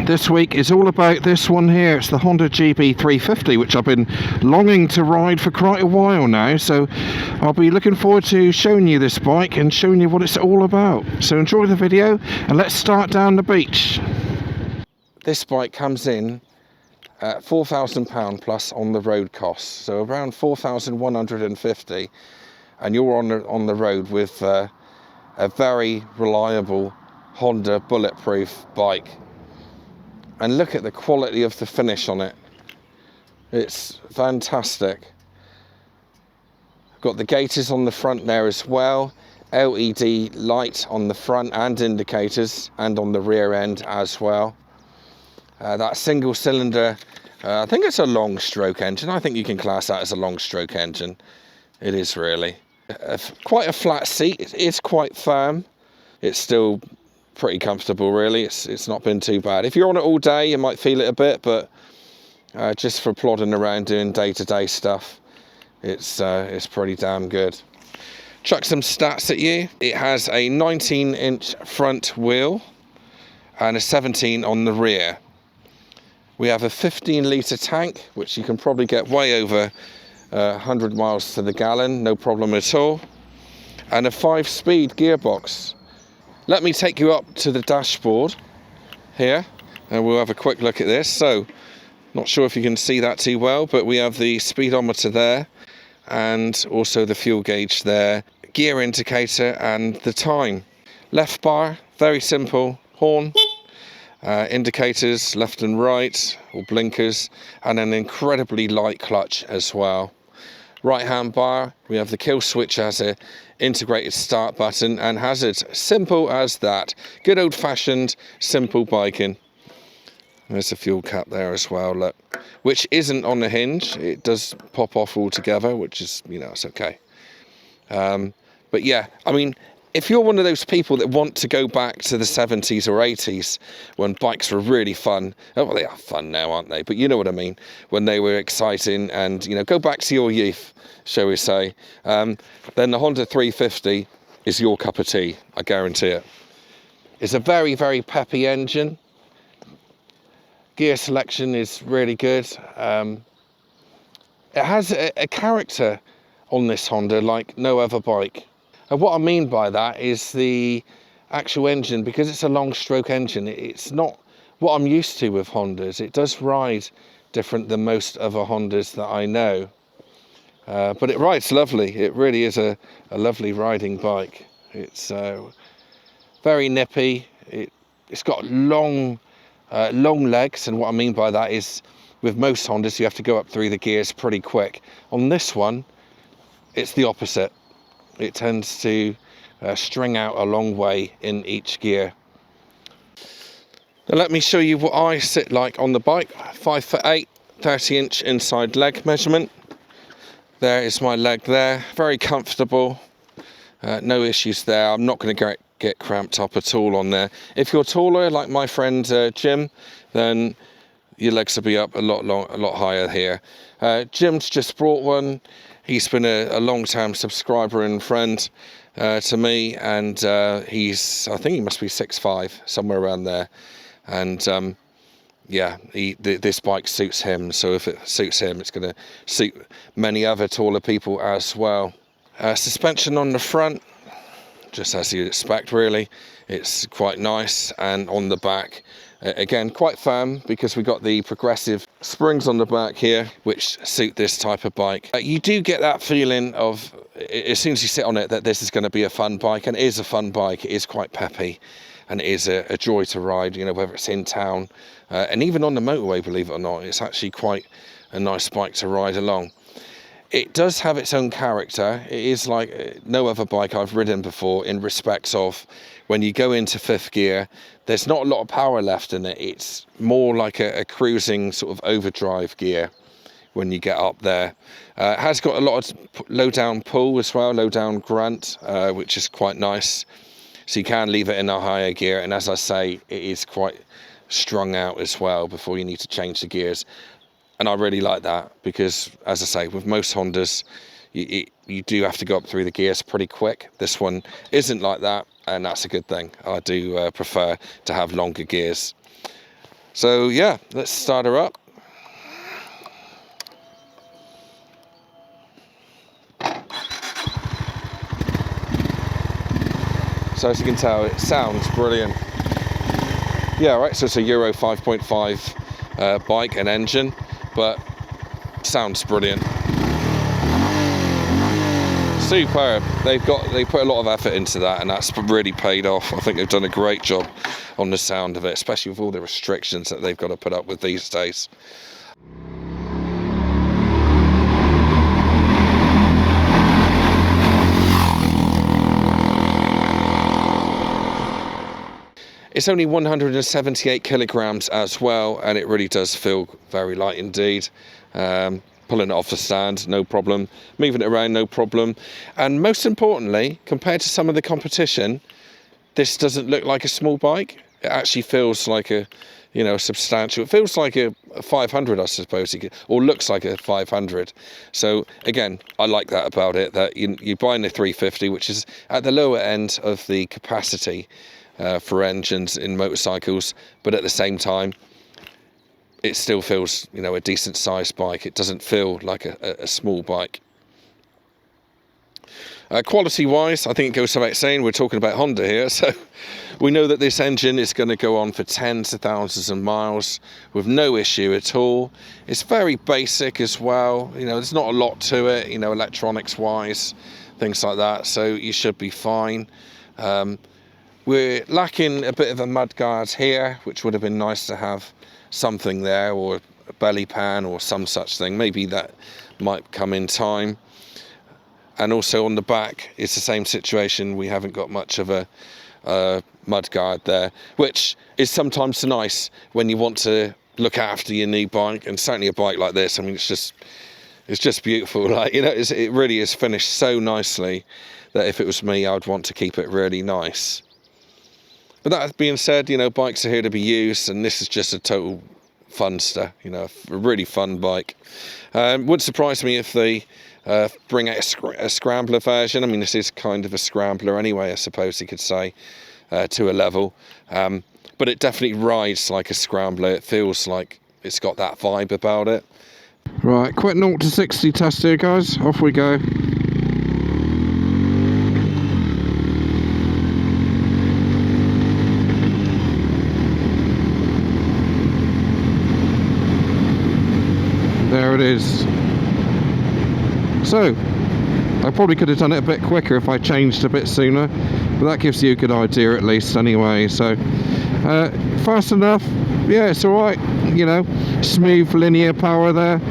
This week is all about this one here. It's the Honda GB350, which I've been longing to ride for quite a while now, so I'll be looking forward to showing you this bike and showing you what it's all about. So enjoy the video and let's start down the beach. This bike comes in at £4,000 plus on the road costs, so around 4,150, and you're on the road with a very reliable Honda bulletproof bike. And look at the quality of the finish on it. It's fantastic. Got the gaiters on the front there as well. LED light on the front and indicators, and on the rear end as well. That single cylinder, I think it's a long stroke engine. I think you can class that as a long stroke engine. It is really. Quite a flat seat. It's quite firm. It's still pretty comfortable really. It's not been too bad. If you're on it all day you might feel it a bit, but just for plodding around doing day-to-day stuff, it's pretty damn good. Chuck some stats at you. It has a 19-inch front wheel and a 17 on the rear. We have a 15-litre tank, which you can probably get way over 100 miles to the gallon, no problem at all, and a 5-speed gearbox. Let me take you up to the dashboard here and we'll have a quick look at this. So, not sure if you can see that too well, but we have the speedometer there and also the fuel gauge there, gear indicator and the time. Left bar, very simple, horn, indicators left and right, or blinkers, and an incredibly light clutch as well. Right hand bar, we have the kill switch as a integrated start button and hazards. Simple as that. Good old fashioned simple biking. There's the fuel cap there as well, look, which isn't on the hinge. It does pop off altogether, which is, it's okay. But yeah, I mean, if you're one of those people that want to go back to the 70s or 80s when bikes were really fun, well, they are fun now, aren't they? But you know what I mean, when they were exciting and, go back to your youth, shall we say, then the Honda 350 is your cup of tea, I guarantee it. It's a very, very peppy engine. Gear selection is really good. It has a character on this Honda like no other bike. And what I mean by that is the actual engine, because it's a long stroke engine, it's not what I'm used to with Hondas. It does ride different than most other Hondas that I know. But it rides lovely. It really is a lovely riding bike. It's very nippy. It's got long legs, and what I mean by that is with most Hondas you have to go up through the gears pretty quick. On this one, it's the opposite. It tends to string out a long way in each gear. Now let me show you what I sit like on the bike. 5'8", 30-inch inside leg measurement. There is my leg there. Very comfortable. No issues there. I'm not going to get cramped up at all on there. If you're taller, like my friend Jim, then your legs will be up a lot higher here. Jim's just brought one. He's been a long-time subscriber and friend to me, and I think he must be 6'5", somewhere around there. And yeah, this bike suits him, so if it suits him, it's going to suit many other taller people as well. Suspension on the front, just as you'd expect really. It's quite nice, and on the back, again, quite firm because we got the progressive springs on the back here, which suit this type of bike. You do get that feeling of, as soon as you sit on it, that this is going to be a fun bike, and it is a fun bike. It is quite peppy, and it is a joy to ride, whether it's in town, and even on the motorway, believe it or not. It's actually quite a nice bike to ride along. It does have its own character. It is like no other bike I've ridden before in respects of when you go into fifth gear, there's not a lot of power left in it. It's more like a cruising sort of overdrive gear when you get up there. It has got a lot of low down pull as well, low down grunt, which is quite nice. So you can leave it in a higher gear. And as I say, it is quite strung out as well before you need to change the gears. And I really like that because, as I say, with most Hondas, you do have to go up through the gears pretty quick. This one isn't like that, and that's a good thing. I do prefer to have longer gears. So yeah, let's start her up. So as you can tell, it sounds brilliant. Yeah, right, so it's a Euro 5.5 bike and engine, but sounds brilliant. Superb. They put a lot of effort into that, and that's really paid off. I think they've done a great job on the sound of it, especially with all the restrictions that they've got to put up with these days. It's only 178 kilograms as well, and it really does feel very light indeed. Pulling it off the stand, no problem. Moving it around, no problem. And most importantly, compared to some of the competition, this doesn't look like a small bike. It actually feels like a, substantial. It feels like a 500, I suppose, or looks like a 500. So again, I like that about it, that you're buying a 350, which is at the lower end of the capacity for engines in motorcycles, but at the same time, it still feels, a decent sized bike. It doesn't feel like a small bike. Quality wise, I think it goes without saying, we're talking about Honda here, so we know that this engine is going to go on for tens of thousands of miles with no issue at all. It's very basic as well, there's not a lot to it, electronics wise, things like that, so you should be fine. We're lacking a bit of a mudguard here, which would have been nice to have something there, or a belly pan or some such thing. Maybe that might come in time. And also on the back, it's the same situation. We haven't got much of a mudguard there, which is sometimes nice when you want to look after your new bike, and certainly a bike like this. I mean, it's just beautiful. Like, it really is finished so nicely that if it was me, I'd want to keep it really nice. But that being said, bikes are here to be used, and this is just a total funster, a really fun bike. Wouldn't surprise me if they bring out a scrambler version. I mean, this is kind of a scrambler anyway, I suppose you could say, to a level. But it definitely rides like a scrambler. It feels like it's got that vibe about it. Right, quick 0 to 60 test here, guys. Off we go. There it is. So, I probably could have done it a bit quicker if I changed a bit sooner, but that gives you a good idea at least anyway. So, fast enough, yeah, it's alright, smooth linear power there,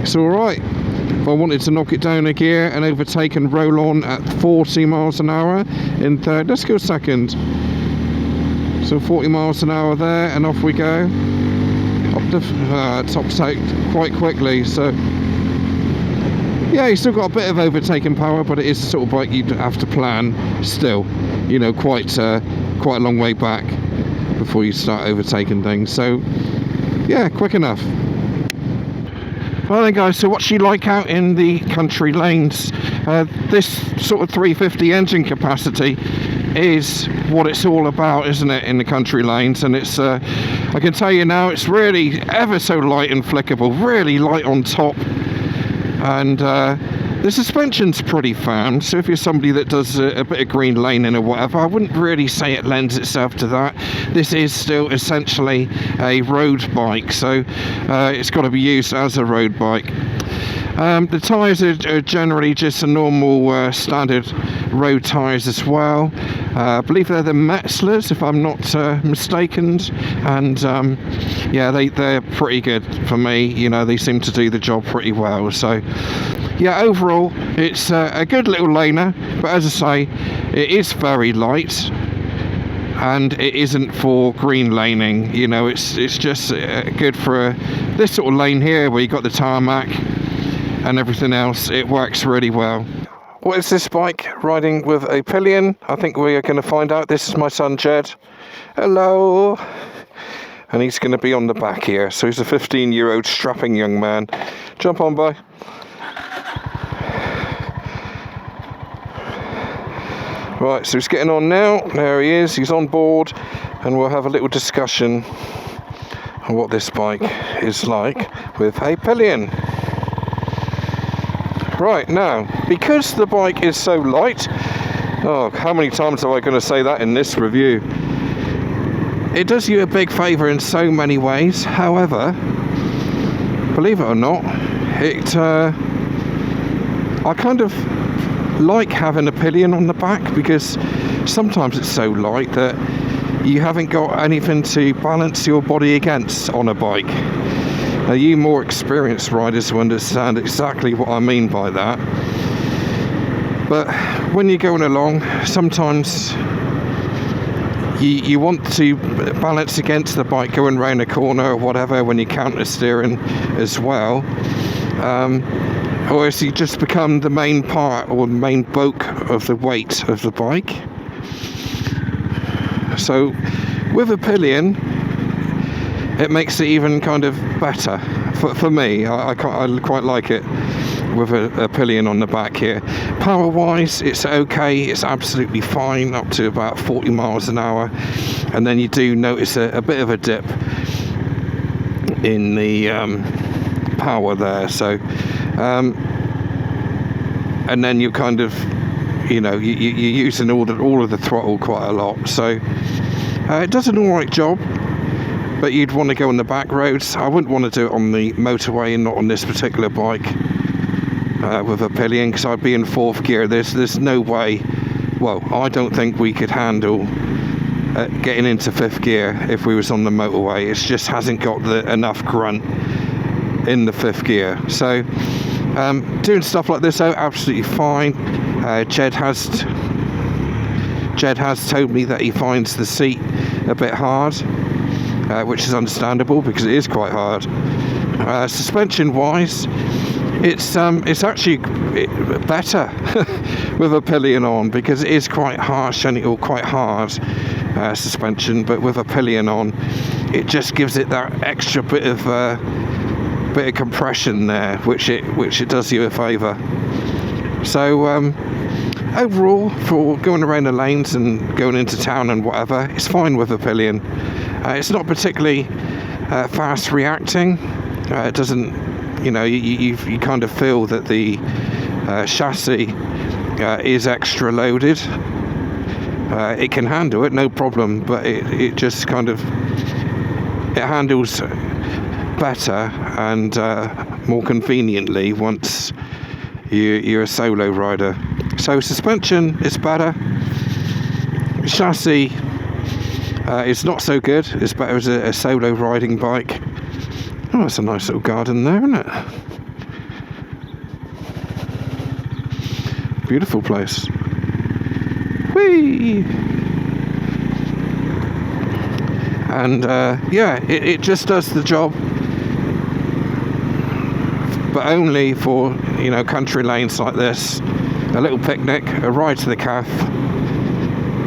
it's alright. If I wanted to knock it down a gear and overtake and roll on at 40 miles an hour in third, let's go second. So 40 miles an hour there, and off we go. Tops out quite quickly, so yeah, you still got a bit of overtaking power, but it is the sort of bike you'd have to plan still, quite a long way back before you start overtaking things. So yeah, quick enough. Well then guys, so what's she like out in the country lanes? This sort of 350 engine capacity is what it's all about, isn't it, in the country lanes? And it's I can tell you now, it's really ever so light and flickable, really light on top, and the suspension's pretty firm, so if you're somebody that does a bit of green laning or whatever, I wouldn't really say it lends itself to that. This is still essentially a road bike, so it's got to be used as a road bike. The tyres are generally just a normal standard road tyres as well. I believe they're the Metzlers, if I'm not mistaken, and yeah, they're pretty good for me. They seem to do the job pretty well. So yeah, overall it's a good little laner, but as I say, it is very light, and it isn't for green laning. It's just good for this sort of lane here where you got the tarmac and everything else. It works really well. What is this bike riding with a Pillion? I think we are going to find out. This is my son Jed. Hello. And he's going to be on the back here. So he's a 15-year-old strapping young man. Jump on, boy. Right, so he's getting on now. There he is. He's on board, and we'll have a little discussion what this bike is like with a Pillion. Right, now, because the bike is so light, oh, how many times am I going to say that in this review? It does you a big favour in so many ways. However, believe it or not, I kind of like having a Pillion on the back, because sometimes it's so light that you haven't got anything to balance your body against on a bike. Now, you more experienced riders will understand exactly what I mean by that. But when you're going along, sometimes you want to balance against the bike going around a corner or whatever when you're counter steering as well. Or else you just become the main part or the main bulk of the weight of the bike. So with a Pillion, it makes it even kind of better for me. I quite like it with a Pillion on the back here. Power wise, it's okay, it's absolutely fine up to about 40 miles an hour, and then you do notice a bit of a dip in the power there. So and then you kind of, you're using all of the throttle quite a lot. So it does an alright job, but you'd want to go on the back roads. I wouldn't want to do it on the motorway and not on this particular bike with a Pillion, because I'd be in fourth gear. There's no way, well, I don't think we could handle getting into fifth gear if we was on the motorway. It just hasn't got enough grunt in the fifth gear. So doing stuff like this out, absolutely fine. Jed has told me that he finds the seat a bit hard, which is understandable because it is quite hard. Suspension wise, it's actually better with a Pillion on, because it is quite harsh or quite hard suspension, but with a Pillion on, it just gives it that extra bit of compression there, which it does you a favour. So overall, for going around the lanes and going into town and whatever, it's fine with a Pillion. It's not particularly fast reacting. It doesn't, you kind of feel that the chassis is extra loaded. It can handle it, no problem, but it just kind of, it handles better and more conveniently once you're a solo rider. So suspension is better. Chassis is not so good. It's better as a solo riding bike. Oh, that's a nice little garden there, isn't it? Beautiful place. Whee! And yeah, it just does the job, but only for country lanes like this. A little picnic, a ride to the calf.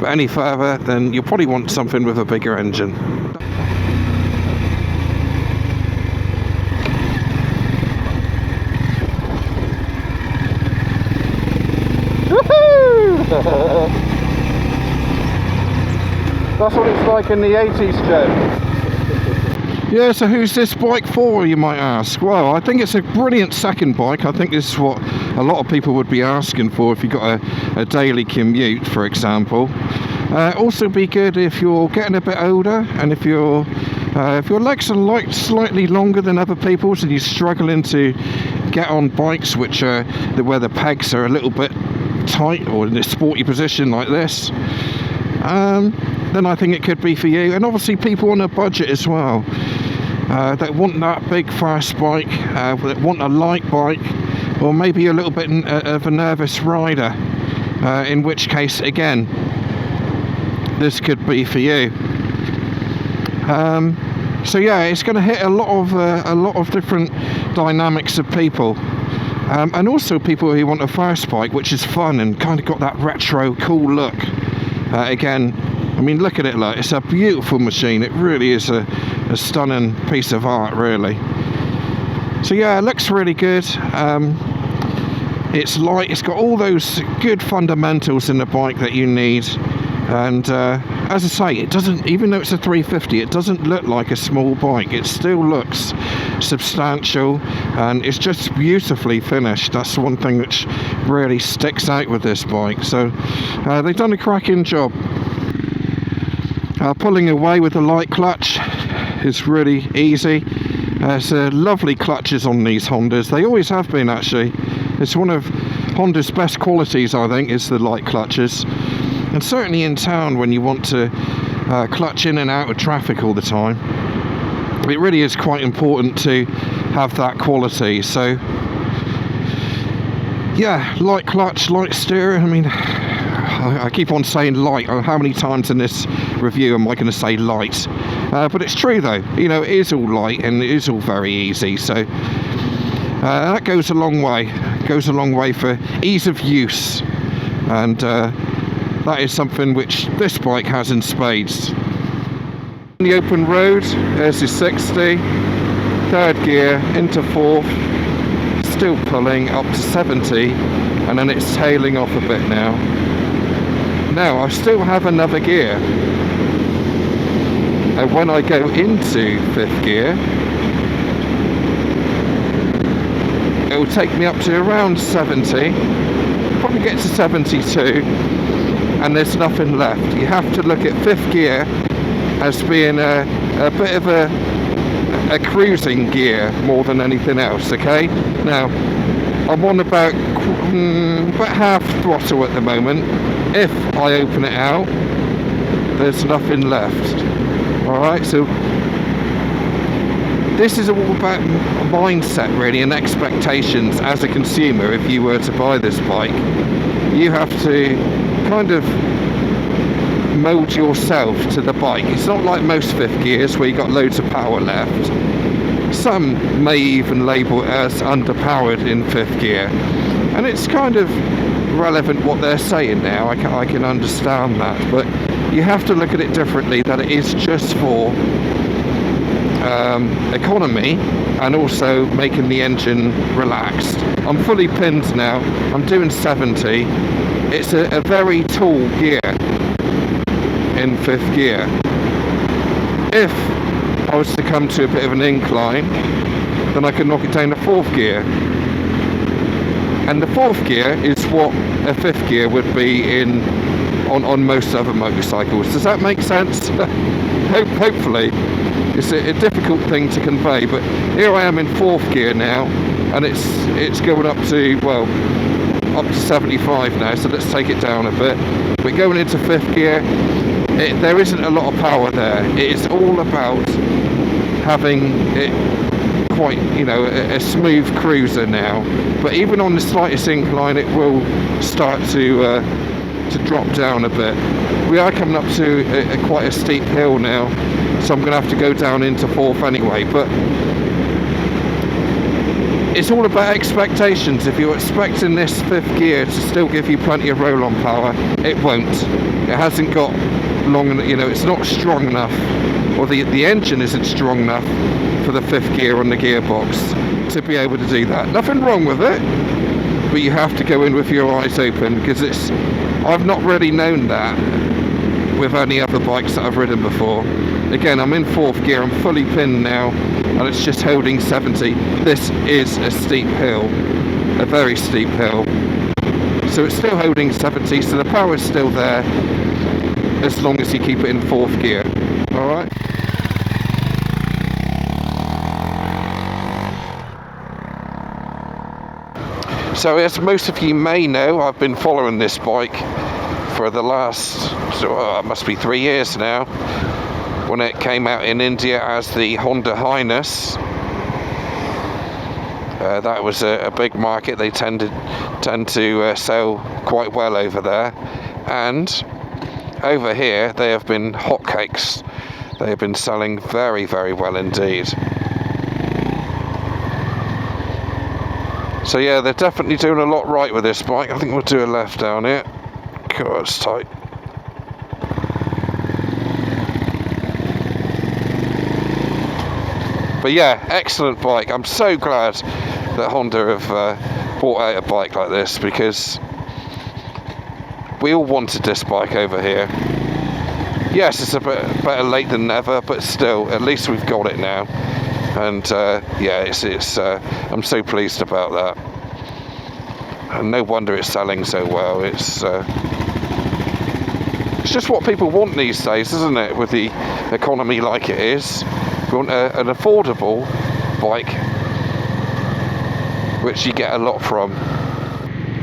But any further, then you'll probably want something with a bigger engine. That's what it's like in the 80s, Joe. Yeah, so who's this bike for, you might ask? Well, I think it's a brilliant second bike. I think this is what a lot of people would be asking for if you've got a daily commute, for example. Also be good if you're getting a bit older, and if your legs are slightly longer than other people's and you're struggling to get on bikes which are where the pegs are a little bit tight, or in a sporty position like this, then I think it could be for you. And obviously people on a budget as well, that want that big fast bike, that want a light bike, or maybe a little bit of a nervous rider, in which case again this could be for you. So yeah, it's going to hit a lot of different dynamics of people, and also people who want a fast bike which is fun and kind of got that retro cool look. Again, I mean, look at it, look, it's a beautiful machine. It really is a stunning piece of art, really. So yeah, it looks really good. It's light, it's got all those good fundamentals in the bike that you need. And as I say, it doesn't, even though it's a 350, it doesn't look like a small bike. It still looks substantial, and it's just beautifully finished. That's one thing which really sticks out with this bike. So they've done a cracking job. Pulling away with the light clutch is really easy. There's lovely clutches on these Hondas. They always have been, actually. It's one of Honda's best qualities, I think, is the light clutches. And certainly in town, when you want to clutch in and out of traffic all the time, it really is quite important to have that quality. So yeah, light clutch, light steer. I mean, I keep on saying light. How many times in this review am I going to say light? But it's true though, you know, it is all light and it is all very easy. So that goes a long way. It goes a long way for ease of use. And that is something which this bike has in spades. On the open road, there's the 60, third gear into fourth, still pulling up to 70, and then it's tailing off a bit now. Now I still have another gear, and when I go into fifth gear, it will take me up to around 70, probably get to 72, and there's nothing left. You have to look at fifth gear as being a bit of a cruising gear more than anything else, okay? Now, I'm on about half throttle at the moment. If I open it out, there's nothing left. Alright, so this is all about mindset really, and expectations as a consumer. If you were to buy this bike, you have to kind of mold yourself to the bike. It's not like most fifth gears where you got loads of power left. Some may even label it as underpowered in fifth gear, and it's kind of relevant what they're saying now. I can understand that, but you have to look at it differently, that it is just for economy and also making the engine relaxed. I'm fully pinned now. I'm doing 70. It's a very tall gear in fifth gear. If I was to come to a bit of an incline, then I can knock it down to fourth gear. And the fourth gear is what a fifth gear would be on most other motorcycles. Does that make sense? Hopefully. It's a difficult thing to convey, but here I am in fourth gear now, and it's going up to, well, up to 75 now, so let's take it down a bit. We're going into fifth gear. There isn't a lot of power there. It is all about having it quite, you know, a smooth cruiser now. But even on the slightest incline, it will start to drop down a bit. We are coming up to quite a steep hill now, so I'm going to have to go down into fourth anyway. But it's all about expectations. If you're expecting this fifth gear to still give you plenty of roll-on power, it won't. It hasn't got long enough, you know, it's not strong enough, or the engine isn't strong enough for the fifth gear on the gearbox to be able to do that. Nothing wrong with it, but you have to go in with your eyes open, because I've not really known that with any other bikes that I've ridden before. Again, I'm in fourth gear, I'm fully pinned now, and it's just holding 70. This is a steep hill, a very steep hill. So it's still holding 70, so the power is still there, as long as you keep it in fourth gear. Alright? So as most of you may know, I've been following this bike for the last, it must be 3 years now, when it came out in India as the Honda Highness. That was a big market. They tend to sell quite well over there, and over here they have been hotcakes. They have been selling very, very well indeed. So yeah, they're definitely doing a lot right with this bike. I think we'll do a left down here. God, it's tight. But yeah, excellent bike. I'm so glad that Honda have brought out a bike like this, because We all wanted this bike over here. Yes, it's a bit better late than never, but still, at least we've got it now. And yeah, it's I'm so pleased about that. And no wonder it's selling so well. It's just what people want these days, isn't it? With the economy like it is, we want an affordable bike, which you get a lot from.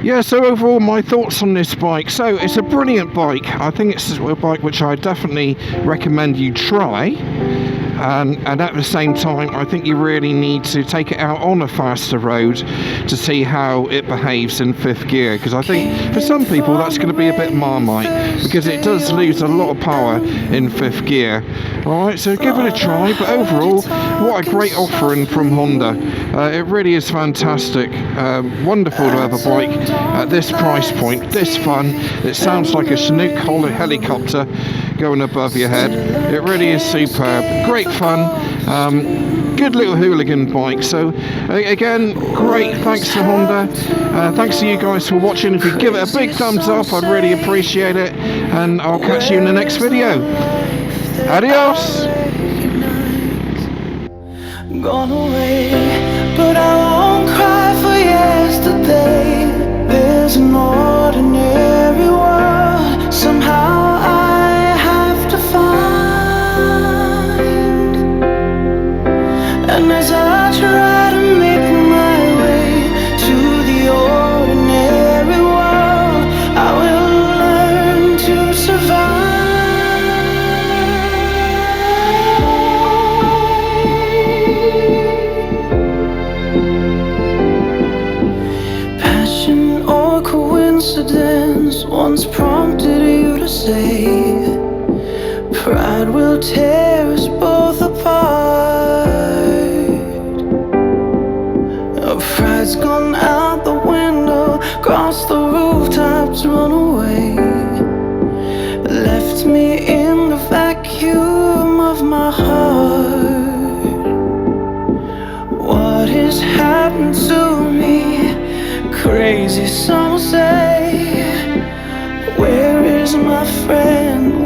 Yeah, so overall my thoughts on this bike. So it's a brilliant bike. I think it's a bike which I definitely recommend you try. And at the same time, I think you really need to take it out on a faster road to see how it behaves in 5th gear, because I think for some people that's going to be a bit Marmite, because it does lose a lot of power in 5th gear. Alright, so give it a try, but overall, what a great offering from Honda. It really is fantastic. Wonderful to have a bike at this price point, this fun. It sounds like a Chinook helicopter going above your head. It really is superb. Great fun. Good little hooligan bike. So again, great thanks to Honda. Thanks to you guys for watching. If you give it a big thumbs up, I'd really appreciate it. And I'll catch you in the next video. Adios. Gone away, but I won't cry for yesterday. There's an ordinary world somehow I have to find, and as I try to make my way to the ordinary world, I will learn to survive. Coincidence once prompted you to say, pride will tear us both apart. Pride's gone out the window, crossed the rooftops, run away, left me in the vacuum of my heart. What has happened to me? Crazy, some say. Where is my friend?